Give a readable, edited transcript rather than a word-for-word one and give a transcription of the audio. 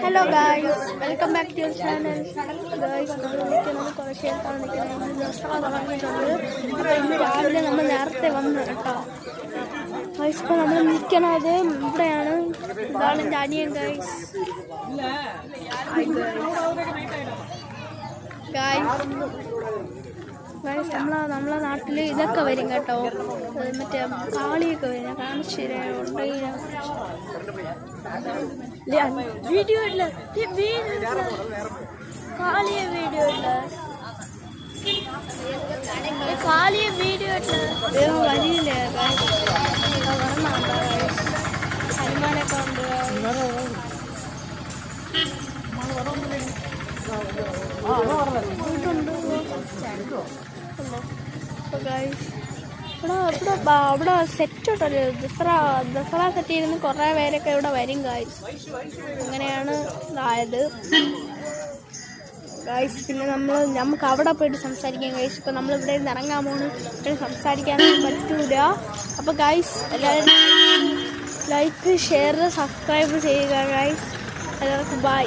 Hello guys, welcome back to your channel. Guys, നമ്മൾ നിൽക്കുന്നത് കുറച്ച് നേരത്താണ് നിൽക്കുന്നത്. ഇന്ന് ദസറ തുടങ്ങിയിട്ടുണ്ട്. അപ്പോൾ ഇന്ന് രാവിലെ നമ്മൾ നേരത്തെ വന്നു കേട്ടോ. ഗായ്സ്, ഇപ്പോൾ നമ്മൾ നിൽക്കണത് ഇവിടെയാണ്. ഇതാണ് എൻ്റെ അനിയൻ ഗായ്സ്. ഗായ്സ്, നമ്മളെ നാട്ടിൽ ഇതൊക്കെ വരും കേട്ടോ. മറ്റേ കാളിയൊക്കെ വരും. ഞാൻ കാണിച്ചു തരാം. വീഡിയോ ഇല്ല, കാളിയ വീഡിയോ ഇല്ല, കാളിയ വീഡിയോ ഇല്ല. വരിയില്ലേ ഹനുമാനൊക്കെ ഉണ്ട്. ഇവിടെ സെറ്റ് ഉണ്ടല്ലോ, ദസറ സെറ്റ് ചെയ്യുന്ന കുറേ പേരൊക്കെ ഇവിടെ വരും ഗായ്സ്. അങ്ങനെയാണ് ഇതായത് ഗായ്സ്. പിന്നെ നമുക്ക് അവിടെ പോയിട്ട് സംസാരിക്കാം ഗായ്സ്. ഇപ്പം നമ്മളിവിടെ നിന്ന് ഇറങ്ങാൻ പോകുന്നു, പിന്നെ സംസാരിക്കാനൊന്നും പറ്റൂല. അപ്പോൾ ഗായ്സ്, എല്ലാവരും ലൈക്ക്, ഷെയർ, സബ്സ്ക്രൈബ് ചെയ്യുക ഗായ്സ്. എല്ലാവർക്കും ബൈ.